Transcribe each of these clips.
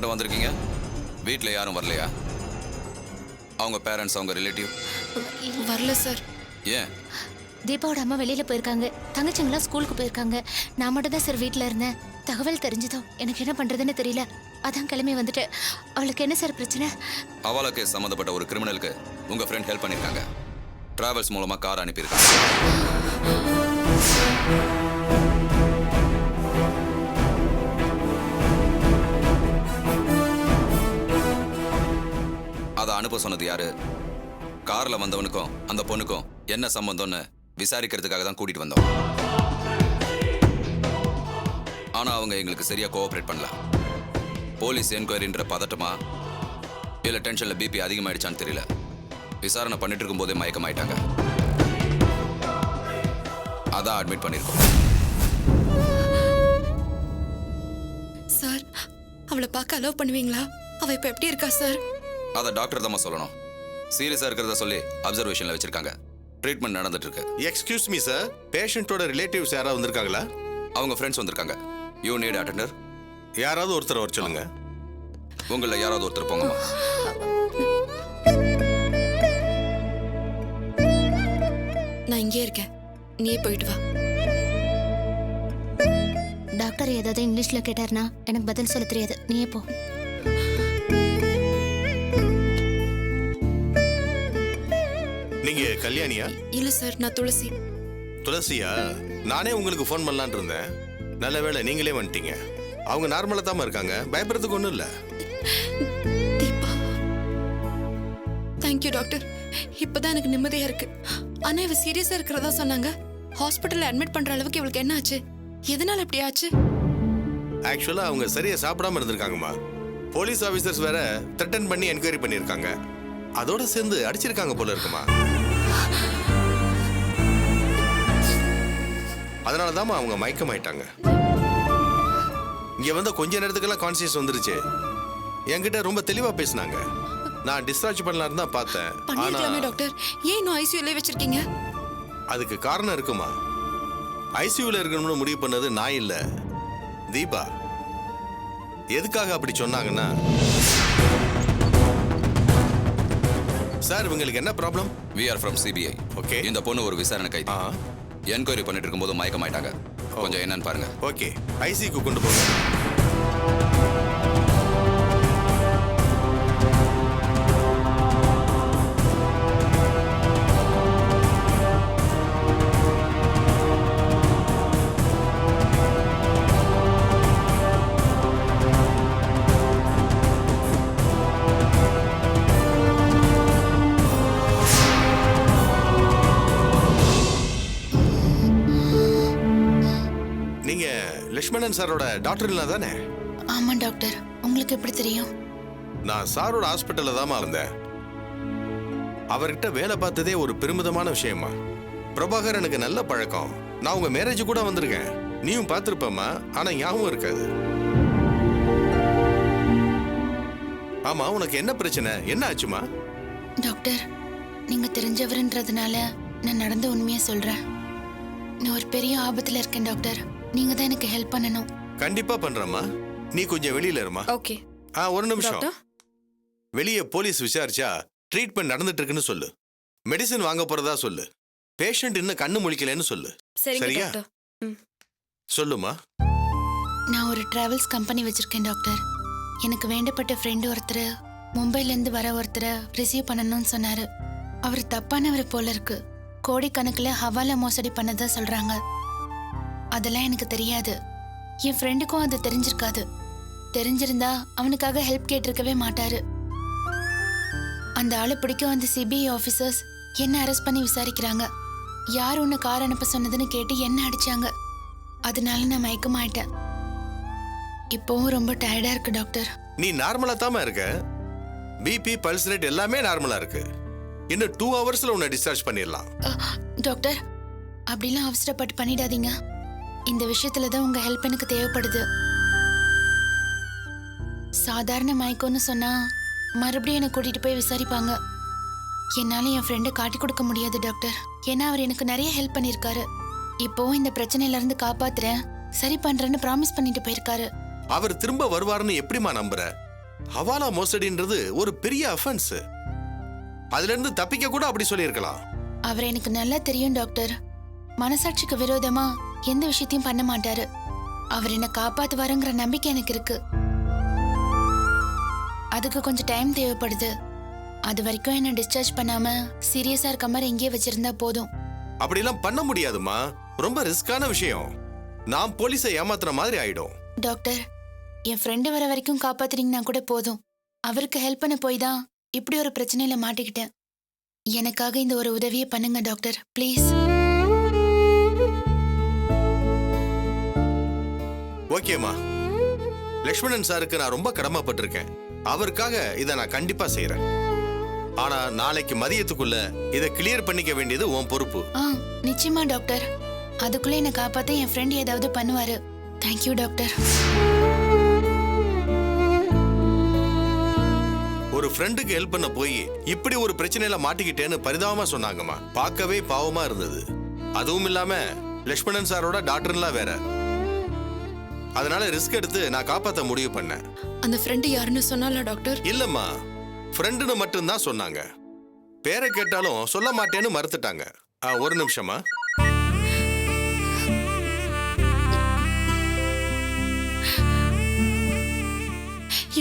மட்டும் வந்திருக்கீங்க? வீட்டில் யாரும் வரலையா? அவங்க பேரண்ட்ஸ், அவங்க ரிலேட்டிவ் வரல சார். ஏன்? தீபாவோட அம்மா வெளியில போயிருக்காங்க, தங்கச்சிங்களாம் ஸ்கூலுக்கு போயிருக்காங்க. நான் மட்டும் தான் சார் வீட்டில் இருந்தேன். தகவல் தெரிஞ்சதோ எனக்கு என்ன பண்றதுன்னு தெரியல, அதான் கிளம்பி வந்துட்டேன். அவளுக்கு என்ன சார் பிரச்சனை? அவளுக்கு சம்மந்தப்பட்ட ஒரு கிரிமினலுக்கு உங்க ஃப்ரெண்ட் ஹெல்ப் பண்ணியிருக்காங்க. டிராவல்ஸ் மூலமா கார் அனுப்பியிருக்காங்க. அதை அனுப்ப சொன்னது யாரு? கார்ல வந்தவனுக்கும் அந்த பொண்ணுக்கும் என்ன சம்பந்தம்னு விசாரிக்கிறதுக்காக தான் கூட்டிட்டு வந்தோம். ஆனா அவங்க எங்களுக்கு சரியா கோஆபரேட் பண்ணல. போலீஸ் என்கொயரின்ற பதட்டமா இல்ல டென்ஷன்ல பிபி அதிகமாயிடுச்சான்னு தெரியல. விசாரணை பண்ணிட்டு இருக்கும் போதே மயக்கமாயிட்டாங்க. அதான் அட்மிட் பண்ணிருக்கோம். சார், அவளை பார்க்க அலோவ் பண்ணுவீங்களா? அவ இப்ப எப்படி இருக்கா சார்? அதை டாக்டர் தான் சொல்லணும். சீரியஸா இருக்கிறத சொல்லி அப்சர்வேஷன்ல வச்சிருக்காங்க. ட்ரீட்மெண்ட் நடந்துட்டு இருக்கு. எக்ஸ்கியூஸ் மீ சார், பேஷண்டோட ரிலேட்டிவ்ஸ் யாராவது வந்திருக்காங்களா? அவங்க ஃப்ரெண்ட்ஸ் வந்திருக்காங்க. You need attender. யாராவது ஒருத்தர் வர சொல்லுங்க. உங்களை யாராவது ஒருத்தர் போங்கம்மா. நான் இங்கே இருக்கேன், நீயே போயிட்டு வா. டாக்டர் ஏதாவது இங்கிலீஷ்ல கேட்டார்னா எனக்கு பதில் சொல்ல தெரியாது, நீயே போ. நீங்க கல்யாணியா? இல்ல சார், நான் துளசி. துளசியா? நானே உங்களுக்கு ஃபோன் பண்ணலான்னு இருந்தேன். நல்ல வேளை நீங்களே வந்துட்டீங்க. அவங்க நார்மலா தான் இருக்காங்க, பயப்படுறதுக்கு ஒன்றும் இல்லை. Deepa, thank you doctor. இப்பதான் எனக்கு நிம்மதியா இருக்கு. ஆனா இவ சீரியஸா இருக்கிறதா சொன்னாங்க. ஹாஸ்பிட்டல்ல அட்மிட் பண்ற அளவுக்கு இவளுக்கு என்ன ஆச்சு? எதனால அப்படி ஆச்சு? ஆக்சுவலா அவங்க சரியா சாப்பிடாம இருந்திருக்காங்கம்மா. போலீஸ் ஆபீசர்ஸ் வேற த்ரெட்டன் பண்ணி என்கொயரி பண்ணியிருக்காங்க. அதோட சேர்ந்து அடிச்சிருக்காங்க போல இருக்குமா. அதனாலதான் அவங்க மயக்கமாயிட்டாங்க. இங்க வந்த கொஞ்ச நேரத்துக்கெல்லாம் கான்சியஸ் வந்துருச்சு. என்கிட்ட ரொம்ப தெளிவா பேசினாங்க. நான் டிஸ்சார்ஜ் பண்ணலாம் தான் பார்த்தேன். பண்ணிருக்கலாமே டாக்டர், ஏன் இன்னும் ஐசியூல வச்சிருக்கீங்க? அதுக்கு காரணம் இருக்குமா. ஐசியூல இருக்கணும்னு முடிவு பண்ணது நான் இல்ல, தீபா. எதுக்காக அப்படி சொன்னாங்கன்னா, சார் இவங்களுக்கு என்ன problem? We are from CBI. Okay. இந்த பொண்ணு ஒரு விசாரணை கைதி. என்கொயரி பண்ணிட்டு இருக்கும்போது மயக்கமாயிட்டாங்க. கொஞ்சம் என்னன்னு பாருங்க. ஓகே, ஐசிக்கு கொண்டு போங்க. நீங்க லட்சுமணன் சாரோட டாக்டர் இல்ல தானே? ஆமா டாக்டர், உங்களுக்கு எப்படி தெரியும்? நான் சாரோட ஹாஸ்பிட்டல்ல தான் இருந்தேன். அவர்கிட்ட வேலை பார்த்ததே ஒரு பெருமிதமான விஷயமா. பிரபாகர் எனக்கு நல்ல பழக்கம். நான் உங்க மேரேஜ் கூட வந்திருக்கேன். நீயும் பார்த்திருப்பமா, ஆனா ஞாபகம் இருக்காது. ஆமா, உனக்கு என்ன பிரச்சனை? என்ன ஆச்சுமா? டாக்டர், நீங்க தெரிஞ்சவருன்றதுனால நான் நடந்த உண்மையை சொல்றேன். நான் ஒரு பெரிய ஆபத்துல இருக்கேன் டாக்டர். நீங்க தான் எனக்கு ஹெல்ப் பண்ணணும். கண்டிப்பா பண்றேம்மா. நீ கொஞ்சம் வெளியில இருமா. ஓகே ஒரு நிமிஷம். டாக்டர், வெளியே போலீஸ் விசாரிச்சா ட்ரீட்மெண்ட் நடந்துட்டு இருக்குன்னு சொல்லு. மெடிசன் வாங்க போறதா சொல்லு. பேஷண்ட் இன்னும் கண்ணு முழிக்கலன்னு சொல்லு. சரிங்க சரியா? டாக்டர். சொல்லுமா. நான் ஒரு டிராவல்ஸ் கம்பெனி வச்சிருக்கேன் டாக்டர். எனக்கு வேண்டப்பட்ட ஃப்ரெண்டு ஒருத்தர் மும்பைல இருந்து வர ஒருத்தரை ரிசீவ் பண்ணணும்னு சொன்னாரு. அவர் தப்பானவர் போல இருக்கு. கோடிக்கணக்கில் ஹவாலா மோசடி பண்ணதா சொல்றாங்க. அதெல்லாம் எனக்கு தெரியாது. என் ஃப்ரெண்டுக்கும் அது தெரிஞ்சிருக்காது. தெரிஞ்சிருந்தா அவனுக்காக ஹெல்ப் கேட்டிருக்கவே மாட்டாரு. அந்த ஆளு பிடிக்கும் அந்த சிபிஐ ஆஃபீஸர்ஸ் என்ன அரெஸ்ட் பண்ணி விசாரிக்கிறாங்க. யார் உன்னை கார் அனுப்ப சொன்னதுன்னு கேட்டு என்ன அடிச்சாங்க. அதனால நான் மயக்கமாயிட்டேன். இப்போவும் ரொம்ப டயர்டா இருக்கு டாக்டர். நீ நார்மலா தாமா இருக்க. பிபி, பல்ஸ் ரேட் எல்லாமே நார்மலா இருக்கு. இன்னும் 2 ஹவர்ஸ்ல உன்னை டிஸ்சார்ஜ் பண்ணிடலாம். டாக்டர், அப்படிலாம் அவசரப்பட்டு பண்ணிடாதீங்க. இந்த விஷயத்துல தான் உங்க ஹெல்ப் எனக்கு தேவைப்படுது. சாதாரண மயக்கம்னு சொன்னா மறுபடியும் என்னை கூட்டிட்டு போய் விசாரிப்பாங்க. என்னால என் ஃப்ரெண்டை காட்டி கொடுக்க முடியாது டாக்டர். ஏன்னா அவர் எனக்கு நிறைய ஹெல்ப் பண்ணிருக்காரு. இப்போவும் இந்த பிரச்சனையில இருந்து காப்பாத்துறேன், சரி பண்றேன்னு ப்ராமிஸ் பண்ணிட்டு போயிருக்காரு. அவர் திரும்ப வருவாருன்னு எப்படிமா நம்புற? ஹவாலா மோசடின்றது ஒரு பெரிய அஃபென்ஸ். அதுல இருந்து தப்பிக்க கூட அப்படி சொல்லியிருக்கலாம். அவர் எனக்கு நல்லா தெரியும் டாக்டர். மனசாட்சிக்கு விரோதமா எந்த விஷயத்தையும் பண்ண மாட்டாரு. அவர் என்ன காப்பாத்துவாருங்கிற நம்பிக்கை எனக்கு இருக்கு. அதுக்கு கொஞ்சம் டைம் தேவைப்படுது. அது வரைக்கும் என்ன டிஸ்சார்ஜ் பண்ணாம சீரியஸா இருக்க மாதிரி இங்கே வச்சிருந்தா போதும். அப்படிலாம் பண்ண முடியாதுமா, ரொம்ப ரிஸ்கான விஷயம். நான் போலீஸை ஏமாத்துற மாதிரி ஆயிடும். டாக்டர், என் ஃப்ரெண்டு வர வரைக்கும் காப்பாத்துறீங்கன்னா கூட போதும். அவருக்கு ஹெல்ப் பண்ண போய் தான் இப்படி ஒரு பிரச்சனையில மாட்டிக்கிட்டேன். எனக்காக இந்த ஒரு உதவியை பண்ணுங்க டாக்டர், ப்ளீஸ். ஓகேம்மா, லக்ஷ்மணன் சாருக்கு நான் ரொம்ப கடமைப்பட்டிருக்கேன். அவருக்காக இதை நான் கண்டிப்பா செய்யறேன். ஆனா நாளைக்கு மதியத்துக்குள்ள இதை கிளியர் பண்ணிக்க வேண்டியது உன் பொறுப்பு. நிச்சயமா டாக்டர். அதுக்குள்ள என்னை காப்பாத்த என் ஃப்ரெண்ட் ஏதாவது பண்ணுவாரு. Thank you doctor. ஒரு ஃப்ரெண்டுக்கு ஹெல்ப் பண்ண போய் இப்படி ஒரு பிரச்சனையில மாட்டிக்கிட்டேன்னு பரிதாபமா சொன்னாங்கம்மா. பார்க்கவே பாவமா இருந்தது. அதுவும் இல்லாம லக்ஷ்மணன் சாரோட டாக்டர்லாம் வேற. அதனால ரிஸ்க் எடுத்து நான் காப்பாற்ற முடிவு பண்ணேன். அந்த ஃப்ரெண்டு யாருன்னு சொன்னால டாக்டர்? இல்லம்மா, ஃப்ரெண்டுன்னு மட்டும்தான் சொன்னாங்க. பேரை கேட்டாலும் சொல்ல மாட்டேன்னு மறுத்துட்டாங்க. ஒரு நிமிஷமா.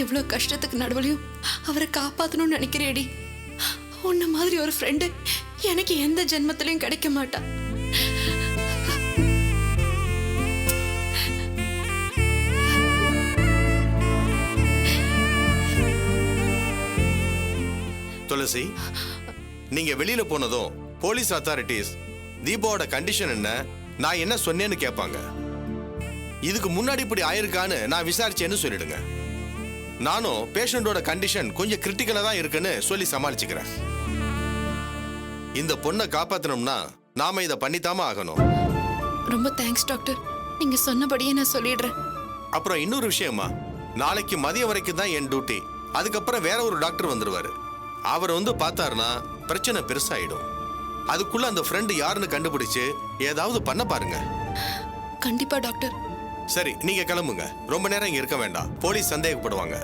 எவ்வளவு கஷ்டத்துக்கு நடுவுலையும் அவரை காப்பாத்தணும்னு நினைக்கிறேடி. உன்ன மாதிரி ஒரு ஃப்ரெண்டு எனக்கு எந்த ஜென்மத்திலையும் கிடைக்க மாட்டா. துளசி, நீங்க வெளியில போனதும் போலீஸ் அத்தாரிட்டிஸ் தீபாவோட கண்டிஷன் என்ன, நான் என்ன சொன்னேன்னு கேட்பாங்க. இதுக்கு முன்னாடி இப்படி ஆயிருக்கான்னு நான் விசாரிச்சேன்னு சொல்லிடுங்க. நானும் பேஷண்டோட கண்டிஷன் கொஞ்சம் கிரிட்டிக்கலா தான் இருக்குன்னு சொல்லி சமாளிச்சுக்கிறேன். இந்த பொண்ணை காப்பாத்தணும்னா நாம இதை பண்ணித்தாம ஆகணும். ரொம்ப தேங்க்ஸ் டாக்டர், நீங்க சொன்னபடியே நான் சொல்லிடுறேன். அப்புறம் இன்னொரு விஷயமா, நாளைக்கு மதியம் வரைக்கும் தான் என் டியூட்டி. அதுக்கப்புறம் வேற ஒரு டாக்டர் வந்துருவாரு. அவர் வந்து பார்த்தாருன்னா பிரச்சனை பெருசாயிடும். அதுக்குள்ள அந்த ஃப்ரெண்டு யாருன்னு கண்டுபிடிச்சு ஏதாவது பண்ண பாருங்க. கண்டிப்பா டாக்டர். சரி, நீங்க கிளம்புங்க. ரொம்ப நேரம் இங்க இருக்க வேண்டாம், போலீஸ் சந்தேகப்படுவாங்க.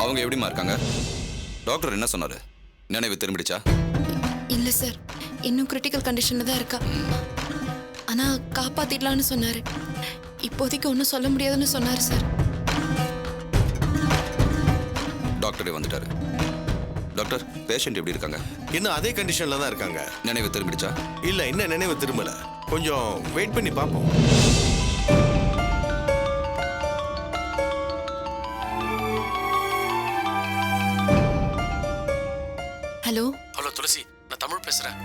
அவங்க எப்படிமா இருக்காங்க? டாக்டர் என்ன சொன்னாரு? நினைவு திரும்பிடுச்சா? இல்ல சார், இன்னும் கிரிட்டிக்கல் கண்டிஷன்ல தான் இருக்கா. ஆனா காப்பாத்திடலாம்னு சொன்னாரு. இப்போதைக்கு ஒன்றும் சொல்ல முடியாதுன்னு சொன்னாரு சார். டாக்டரே வந்துட்டாரு. டாக்டர், பேஷண்ட் எப்படி இருக்காங்க? இன்னும் அதே கண்டிஷன்ல தான் இருக்காங்க. நினைவு திரும்பிடுச்சா? இல்ல, இன்னும் நினைவு திரும்பல. கொஞ்சம் வெயிட் பண்ணி பார்ப்போம். ஹலோ. ஹலோ துளசி, நான் தமிழ் பேசுறேன்.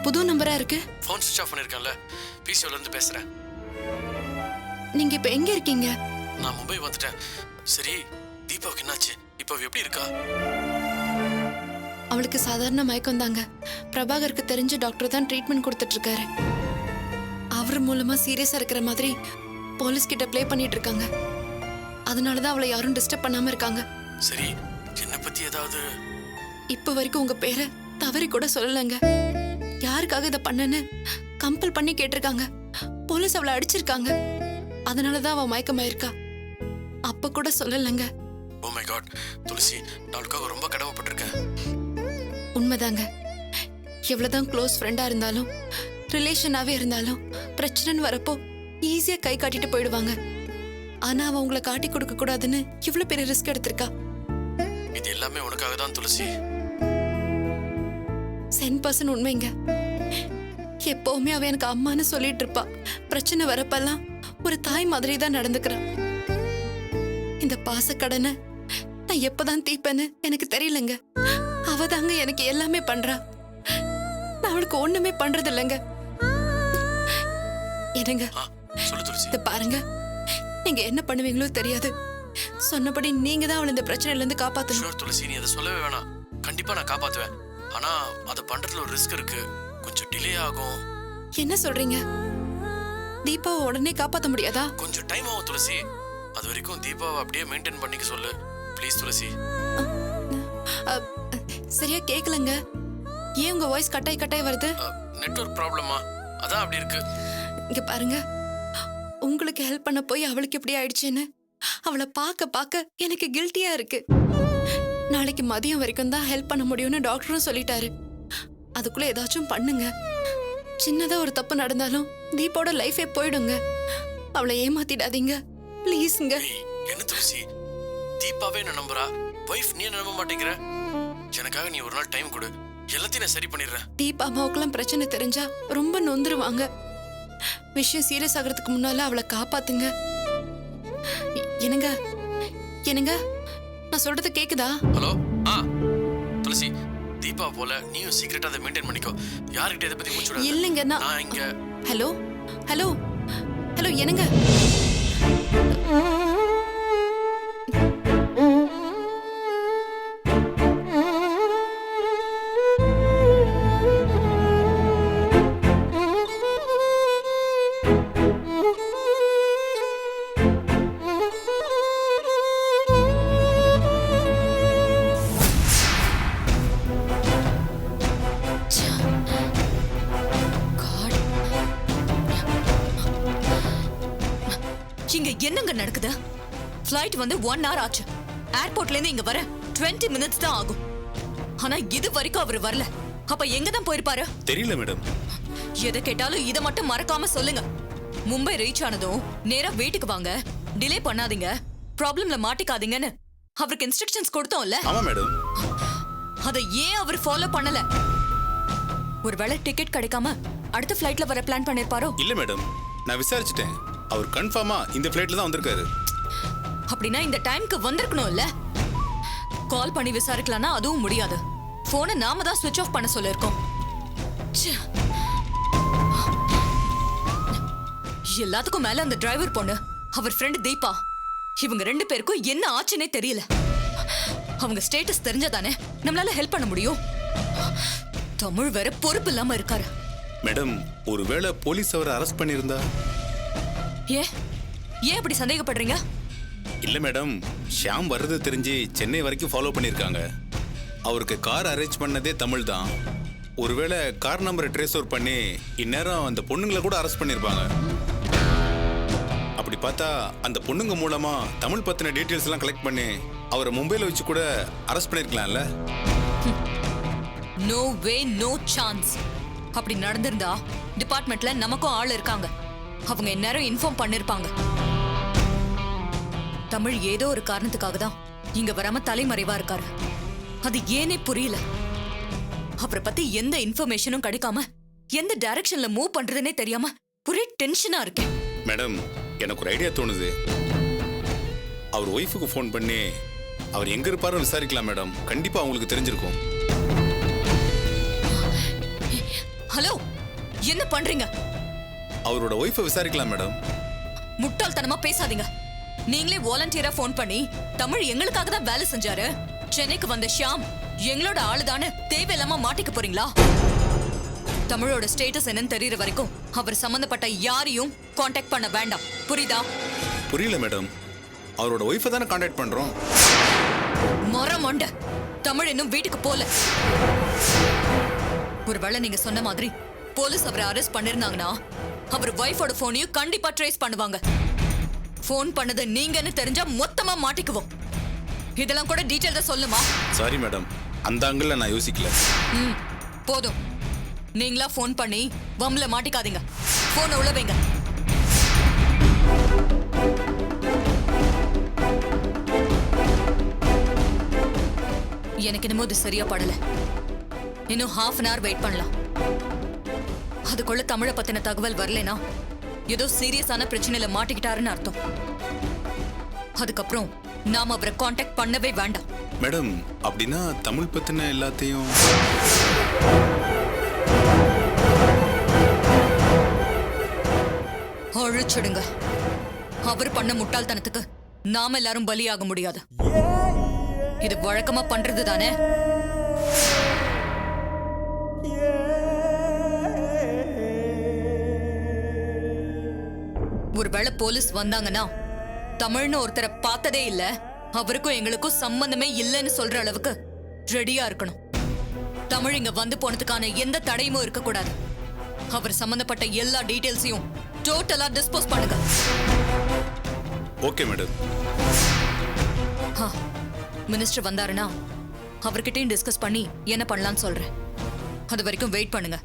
புது நம்பரா இருக்கு. ஃபோன் சுவிட்ச் ஆஃப் பண்ணிருக்கேன்ல, பிசிஓல இருந்து பேசுறேன். நீங்க இப்ப எங்க இருக்கீங்க? நான் மும்பை வந்துட்டேன். சரி, தீபாவுக்கு என்னாச்சு? இப்போ அவ எப்படி இருக்கா? அவளுக்கு சாதாரண மயக்கம் தாங்க. பிரபாகருக்கு தெரிஞ்ச டாக்டர் தான் ட்ரீட்மெண்ட் கொடுத்துட்டு இருக்காரு. அவர் மூலமா சீரியஸா இருக்கிற மாதிரி போலீஸ் கிட்ட ப்ளே பண்ணிட்டு இருக்காங்க. அதனாலதான் அவளை யாரும் டிஸ்டர்ப் பண்ணாம இருக்காங்க. சரி, என்ன பத்தி ஏதாவது? இப்ப வரைக்கும் உங்க பேரை தவறி கூட சொல்லலங்க. யாருக்காக இதை பண்ணன்னு கம்பல் பண்ணி கேட்டிருக்காங்க. போலீஸ் அவளை அடிச்சிருக்காங்க. அதனாலதான் அவ மயக்கமாயிருக்கா. அப்ப கூட சொல்லலங்க. ஓ மை காட் துளசி, நான் அவளுக்காக ரொம்ப கடமைப்பட்டிருக்கேன். உண்மைதாங்க. எவ்வளவுதான் க்ளோஸ் ஃப்ரெண்டா இருந்தாலும், ரிலேஷனாவே இருந்தாலும், பிரச்சனைன்னு வரப்போ ஈஸியா கை காட்டிட்டு போயிடுவாங்க. ஆனா அவ உங்களை காட்டி கொடுக்க கூடாதுன்னு இவ்வளவு பெரிய ரிஸ்க் எடுத்திருக்கா. இது எல்லாமே உனக்காக தான் துளசி. 100% உண்மைங்க. எப்பவுமே அவ எனக்கு அம்மான்னு சொல்லிட்டு இருப்பா. பிரச்சனை வரப்பெல்லாம் ஒரு தாய் மாதிரி தான் நடந்துக்கிறான். இந்த பாசக்கடனை நான் எப்பதான் தீப்பேன்னு எனக்கு தெரியலங்க. அவதாங்க எனக்கு எல்லாமே பண்றா. நான் அவளுக்கு ஒண்ணுமே பண்றது இல்லைங்க. என்னங்க, சொல்லு துளசி. இத பாருங்க, நீங்க என்ன பண்ணுவீங்களோ தெரியாது. சொன்னபடி நீங்க தான் அவளை இந்த பிரச்சனையில இருந்து காப்பாத்தணும். ஷூர் துளசி, நீ அதை சொல்லவே வேணாம். கண்டிப்பா நான் காப்பாத்துவேன். ஆனா அதை பண்றதுல ஒரு ரிஸ்க் இருக்கு. கொஞ்சம் டிலே ஆகும். என்ன சொல்றீங்க? தீபாவை உடனே காப்பாத்த முடியாதா? கொஞ்சம் டைம் ஆகும் துளசி. அது வரைக்கும் தீபாவை அப்படியே மெயின்டைன் பண்ணிக்க சொல்லு ப்ளீஸ் துளசி. சரியா கேக்கலங்க. ஏன் உங்க வாய்ஸ் கட்டாய் கட்டாய் வருது? நெட்வொர்க் ப்ராப்ளமா? அதான் அப்படி இருக்கு. இங்க பாருங்க, உங்களுக்கு ஹெல்ப் பண்ண போய் அவளுக்கு எப்படி ஆயிடுச்சுன்னு அவளை பார்க்க பார்க்க எனக்கு கில்ட்டியா இருக்கு. நாளைக்கு மதியம் வரைக்கும் தான் ஹெல்ப் பண்ண முடியும்னு டாக்டரும் சொல்லிட்டாரு. அதுக்குள்ள ஏதாச்சும் பண்ணுங்க. சின்னதா ஒரு தப்பு நடந்தாலும் தீபாவோட லைஃபே போயிடுங்க. அவளை ஏமாத்திடாதீங்க ப்ளீஸ்ங்க. ஏய், என்ன துளசி, தீபாவே என்ன நம்புறா, வைஃப் நீ நம்ப மாட்டேங்கிற. எனக்காக நீ ஒரு நாள் டைம் கொடு, எல்லாத்தையும் நான் சரி பண்ணிடுறேன். தீபா அம்மாவுக்குலாம் பிரச்சனை தெரிஞ்சா ரொம்ப நொந்துருவாங்க. விஷயம் சீரியஸ் ஆகிறதுக்கு முன்னால அவளை காப்பாத்துங்க. என்னங்க என்னங்க, நான் சொல்றது கேக்குதா? ஹலோ, துளசி, தீபா போல நீயும் சீக்கிரட்டா அதை மெயின்டைன் பண்ணிக்கோ. யார்கிட்ட இதை பத்தி மூச்சு விடாத. இல்லைங்க, நான் இங்க. ஹலோ ஹலோ ஹலோ, என்னங்க? இங்க என்னங்க நடக்குது? ஃளைட் வந்து 1 hour ஆச்சு. ஏர்போர்ட்ல இருந்து இங்க வர 20 minutes தான் ஆகும். ஆனா இது வரைக்கும் அவர் வரல. அப்ப எங்க தான் போயிருப்பாரு? தெரியல மேடம். எதை கேட்டாலும் இத மட்டும் மறக்காம சொல்லுங்க. மும்பை ரீச் ஆனதும் நேரா வீட்டுக்கு வாங்க, டிலே பண்ணாதீங்க, ப்ராப்ளம்ல மாட்டிக்காதீங்கன்னு அவருக்கு இன்ஸ்ட்ரக்ஷன்ஸ் கொடுத்தோம்ல. ஆமா மேடம். அதை ஏன் அவர் ஃபாலோ பண்ணல? ஒருவேளை டிக்கெட் கிடைக்காம அடுத்த ஃளைட்ல வர பிளான் பண்ணிருப்பாரோ? இல்ல மேடம், நான் விசாரிச்சிட்டேன். அவர் கன்ஃபார்மா இந்த ஃளைட்ல தான் வந்திருக்காரு. அப்படின்னா இந்த டைம்க்கு வந்திருக்கணும்ல. கால் பண்ணி விசாரிக்கலாம்னா அதுவும் முடியாது. போனை நாம தான் ஸ்விட்ச் ஆஃப் பண்ண சொல்லிருக்கோம். எல்லாத்துக்கும் மேல அந்த டிரைவர் பொண்ணு, அவர் ஃப்ரெண்ட் தீபா, இவங்க 2 பேருக்கும் என்ன ஆச்சுன்னே தெரியல. அவங்க ஸ்டேட்டஸ் தெரிஞ்சதானே நம்மளால ஹெல்ப் பண்ண முடியும். தமிழ் வேற பொறுப்பு இல்லாம இருக்காரு. மேடம், ஒருவேளை போலீஸ் அவரை அரெஸ்ட் பண்ணியிருந்தா? ஏன் அப்படி சந்தேகப்படுறீங்க? இல்ல மேடம், ஷியாம் வர்றது தெரிஞ்சு சென்னை வரைக்கும் ஃபாலோ பண்ணியிருக்காங்க. அவருக்கு கார் அரேஞ்ச் பண்ணதே தமிழ் தான். ஒருவேளை கார் நம்பரை ட்ரேஸ் அவுட் பண்ணி இந்நேரம் அந்த பொண்ணுங்களை கூட அரெஸ்ட் பண்ணியிருப்பாங்க. அப்படி பார்த்தா அந்த பொண்ணுங்க மூலமா தமிழ் பத்தின டீட்டெயில்ஸ் எல்லாம் கலெக்ட் பண்ணி அவரை மும்பையில் வச்சு கூட அரெஸ்ட் பண்ணியிருக்கலாம்ல. No way, no chance. அப்படி நடந்திருந்தா டிபார்ட்மெண்ட்ல நமக்கும் ஆள் இருக்காங்க. அவங்க இந்நேரம் இன்ஃபார்ம் பண்ணிருப்பாங்க. தமிழ் ஏதோ ஒரு காரணத்துக்காக தான் இங்க வராம தலைமறைவா இருக்காரு. அது ஏனே புரியல. அவரை பத்தி எந்த இன்ஃபர்மேஷனும் கிடைக்காம எந்த டைரக்ஷன்ல மூவ் பண்றதுன்னே தெரியாம ஒரே டென்ஷனா இருக்கேன். மேடம், எனக்கு ஒரு ஐடியா தோணுது. அவர் ஒய்ஃபுக்கு ஃபோன் பண்ணி அவர் எங்க இருப்பாருன்னு விசாரிக்கலாம் மேடம். கண்டிப்பா அவங்களுக்கு தெரிஞ்சிருக்கும். ஹலோ, என்ன பண்றீங்க? அவரோட ஒய்ஃபை விசாரிக்கலாம் மேடம். முட்டாள்தனமா பேசாதீங்க. நீங்களே வாலண்டியரா ஃபோன் பண்ணி தமிழ் எங்களுக்காக தான் வேலை செஞ்சாரு, சென்னைக்கு வந்த ஷியாம் எங்களோட ஆளுதான்னு தேவையில்லாம மாட்டிக்க போறீங்களா? தமிழோட ஸ்டேட்டஸ் என்னன்னு தெரியற வரைக்கும் அவர் சம்பந்தப்பட்ட யாரையும் காண்டாக்ட் பண்ண வேண்டாம், புரியுதா? புரியல மேடம், அவரோட ஒய்ஃபை தானே காண்டாக்ட் பண்றோம். மொரமொண்ட, தமிழ் இன்னும் வீட்டுக்கு போல. ஒருவேளை நீங்க சொன்ன மாதிரி போலீஸ் அவரை அரெஸ்ட் பண்ணிருந்தாங்கன்னா அவர் வைஃபோட போனையும் கண்டிப்பா ட்ரேஸ் பண்ணுவாங்க. போன் பண்ணது நீங்கன்னு தெரிஞ்சா மொத்தமா மாட்டிக்குவோம். இதெல்லாம் கூட டீடைல்டா சொல்லுமா? சாரி மேடம், அந்த ஆங்கிள் நான் யோசிக்கல. போதும், நீங்களா போன் பண்ணி வம்பல மாட்டிக்காதீங்க. போனை உள்ள வைங்க. எனக்கு என்னமோ இது சரியா படல. இன்னும் ½ an hour வெயிட் பண்ணலாம். அதுக்குள்ள தமிழை பத்தின தகவல் வரலனா ஏதோ சீரியஸான பிரச்சனையில மாட்டிக்கிட்டாருன்னு அர்த்தம். அதுக்கப்புறம் நாம அவரை காண்டாக்ட் பண்ணவே வேண்டாம். மேடம், அப்படின்னா தமிழ் பத்தின எல்லாத்தையும் அழிச்சிடுங்க. அவர் பண்ண முட்டாள்தனத்துக்கு நாம எல்லாரும் பலியாக முடியாது. இது வழக்கமா பண்றது தானே. ஒருவேளை போலீஸ் வந்தாங்கன்னா தமிழ்னு ஒருத்தரை பார்த்ததே இல்ல, அவருக்கும் எங்களுக்கும் சம்பந்தமே இல்லைன்னு சொல்ற அளவுக்கு ரெடியா இருக்கணும். தமிழ் இங்க வந்து போனதுக்கான எந்த தடையுமும் இருக்கக்கூடாது. அவர் சம்பந்தப்பட்ட எல்லா டீடைல்ஸையும் டோட்டலா டிஸ்போஸ் பண்ணுங்க. Okay madam. மினிஸ்டர் வந்தாருன்னா அவர்கிட்டயும் டிஸ்கஸ் பண்ணி என்ன பண்ணலாம்னு சொல்றேன். அது வரைக்கும் வெயிட் பண்ணுங்க.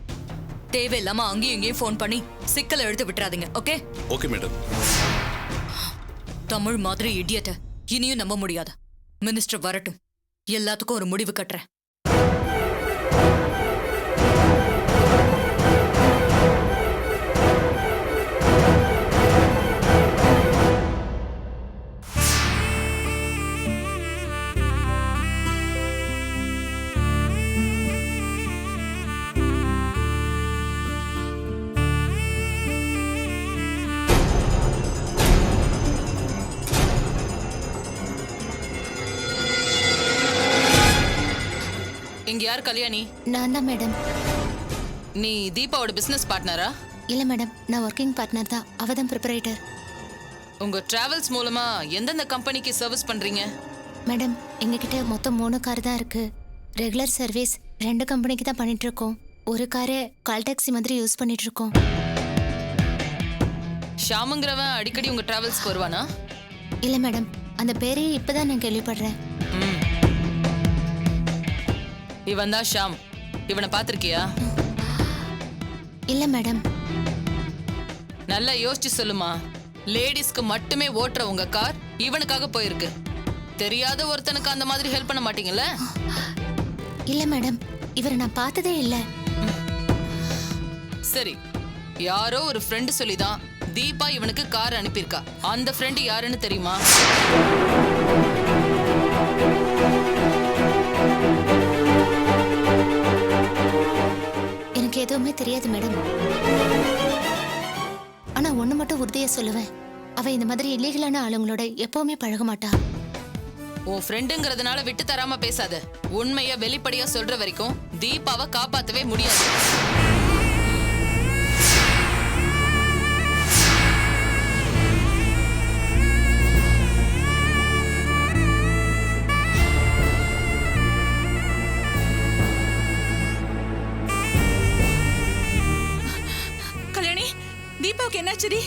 தேவையில்லாம அங்கேயும் இங்கேயும் ஃபோன் பண்ணி சிக்கலை எடுத்து விட்டுறாதீங்க. ஓகே? Okay madam. தமிழ் மாதிரி இடியட்ட இனியும் நம்ப முடியாது. மினிஸ்டர் வரட்டும், எல்லாத்துக்கும் ஒரு முடிவு கட்டுறேன். இங்க யார் கல்யாணி? நான் தான் மேடம். நீ தீபாவோட பிசினஸ் பார்ட்னரா? இல்ல மேடம், நான் ஒர்க்கிங் பார்ட்னர் தான். அவ தான் ப்ரிப்பரேட்டர். உங்க டிராவல்ஸ் மூலமா எந்தெந்த கம்பெனிக்கு சர்வீஸ் பண்றீங்க? மேடம், எங்ககிட்ட மொத்தம் 3 கார் தான் இருக்கு. ரெகுலர் சர்வீஸ் 2 கம்பெனிக்கு தான் பண்ணிட்டு இருக்கோம். ஒரு காரை கால் டாக்ஸி மாதிரி யூஸ் பண்ணிட்டு இருக்கோம். ஷாமுங்கிறவன் அடிக்கடி உங்க டிராவல்ஸ்க்கு வருவானா? இல்ல மேடம், அந்த பேரே இப்பதான் நான் கேள்விப்படுறேன். இவன் தான் ஷாம். இவனை பார்த்திருக்கியா? இல்ல மேடம். நல்லா யோசிச்சு சொல்லுமா. லேடிஸ்க்கு மட்டுமே ஓட்டுற உங்க கார் இவனுக்காக போயிருக்கு. தெரியாத ஒருத்தனுக்கு அந்த மாதிரி ஹெல்ப் பண்ண மாட்டீங்கல்ல? இல்ல மேடம், இவரை நான் பார்த்ததே இல்ல. சரி, யாரோ ஒரு ஃப்ரெண்டு சொல்லிதான் தீபா இவனுக்கு கார் அனுப்பியிருக்கா. அந்த ஃப்ரெண்டு யாருன்னு தெரியுமா? எனக்கு எதுவுமே தெரியாது மேடம். ஆனா ஒண்ணு மட்டும் உறுதியா சொல்லுவேன், அவ இந்த மாதிரி இல்லீகலான ஆளுங்களோட எப்பவுமே பழக மாட்டா. உன் ஃப்ரெண்டுங்கிறதுனால விட்டு தராம பேசாத. உண்மைய வெளிப்படையா சொல்ற வரைக்கும் தீபாவை காப்பாத்தவே முடியாது. கல்யாணி, தீபாவுக்கு என்னாச்சுடி?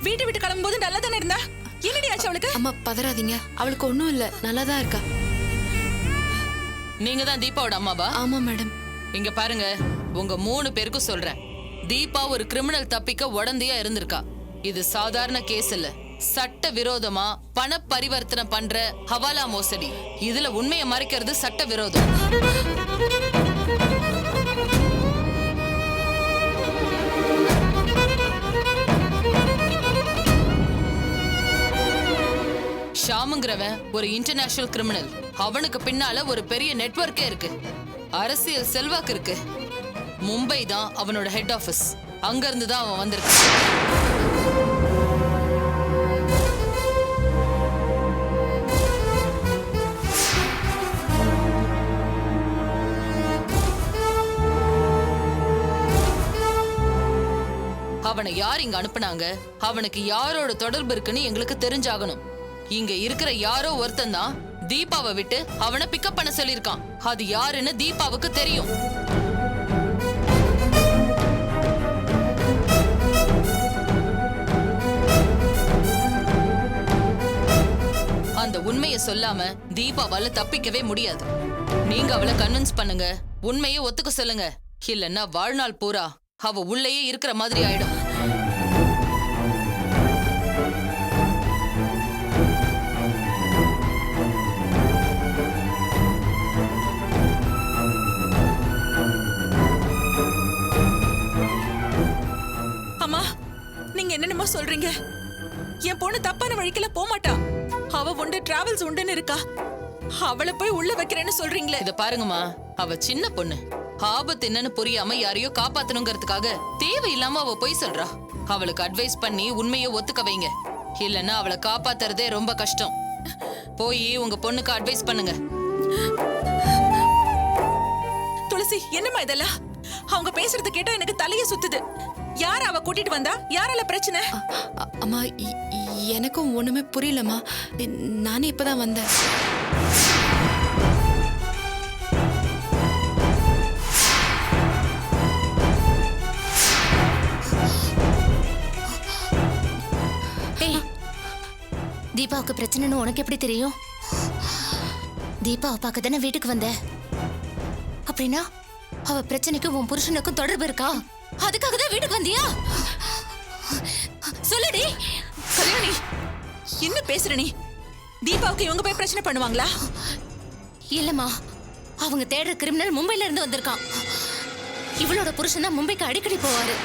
வீட்டு விட்டு கிளம்பும்போது நல்லா தானே இருந்தா? என்னடி ஆச்சு அவளுக்கு? அம்மா பதறாதீங்க, அவளுக்கு ஒன்றும் இல்லை, நல்லா தான் இருக்கா. நீங்க தான் தீபாவோட அம்மாவா? ஆமா மேடம். இங்க பாருங்க, உங்க 3 பேருக்கும் சொல்றேன். தீபா ஒரு கிரிமினல் தப்பிக்க உடந்தையா இருந்திருக்கா. இது சாதாரண கேஸ் இல்ல. சட்ட விரோதமா பண பரிவர்த்தனை பண்ற ஹவாலா மோசடி. இதுல உண்மையை மறைக்கிறது சட்ட விரோதம். ஷாமுங்கிறவன் ஒரு இன்டர்நேஷனல் கிரிமினல். அவனுக்கு பின்னால ஒரு பெரிய நெட்வொர்க்கே இருக்கு. அரசியல் செல்வாக்கு இருக்கு. மும்பை தான் அவனோட ஹெட் ஆபீஸ். அங்க இருந்து தான் அவன் வந்திருக்கான். அவனை யார் இங்க அனுப்புனாங்க, அவனுக்கு யாரோட தொடர்பு இருக்குன்னு எங்களுக்கு தெரிஞ்சாகணும். இங்க இருக்கிற யாரோ ஒருத்தன் தான் தீபாவை விட்டு அவனை பிக்கப் பண்ண சொல்லியிருக்கான். அது யாருன்னு தீபாவுக்கு தெரியும். அந்த உண்மையை சொல்லாம தீபாவால தப்பிக்கவே முடியாது. நீங்க அவளை கன்வின்ஸ் பண்ணுங்க, உண்மையை ஒத்துக்க சொல்லுங்க. இல்லன்னா வாழ்நாள் பூரா அவ உள்ளேயே இருக்கிற மாதிரி ஆயிடும். அம்மா, நீங்க என்னென்னமோ சொல்றீங்க. என் பொண்ணு தப்பான வழிக்கல போமாட்டா. அவ உண்டு, டிராவல்ஸ் உண்டுன்னு இருக்கா. அவளை போய் உள்ள வைக்கிறேன்னு சொல்றீங்களே. இத பாருங்கம்மா, அவ சின்ன பொண்ணு. ஆபத்து என்னன்னு புரியாம யாரையோ காப்பாத்தணுங்கிறதுக்காக தேவையில்லாம அவ போய் சொல்றா. அவளுக்கு அட்வைஸ் பண்ணி உண்மையை ஒத்துக்க வைங்க. இல்லன்னா அவளை காப்பாத்துறதே ரொம்ப கஷ்டம். போய் உங்க பொண்ணுக்கு அட்வைஸ் பண்ணுங்க. துளசி, என்னம்மா இதெல்லாம்? அவங்க பேசுறது கேட்டா எனக்கு தலைய சுத்துது. யார் அவ கூட்டிட்டு வந்தா? யாரால பிரச்சனை? அம்மா, எனக்கும் ஒண்ணுமே புரியலம்மா. நானே இப்பதான் வந்தேன். தீபாவுக்கு பிரச்சனைன்னு உனக்கு எப்படி தெரியும்? தீபாவை பார்க்க தானே வீட்டுக்கு வந்த. அப்படின்னா அவ பிரச்சனைக்கும் உன் புருஷனுக்கும் தொடர்பு இருக்கா? அதுக்காக தான் வீட்டுக்கு வந்தியா? சொல்லுடி. கல்யாணி, என்ன பேசுற நீ? தீபாவுக்கு இவங்க போய் பிரச்சனை பண்ணுவாங்களா? இல்லம்மா, அவங்க தேடுற கிரிமினல் மும்பைல இருந்து வந்திருக்கான். இவளோட புருஷன் தான் மும்பைக்கு அடிக்கடி போவாரு.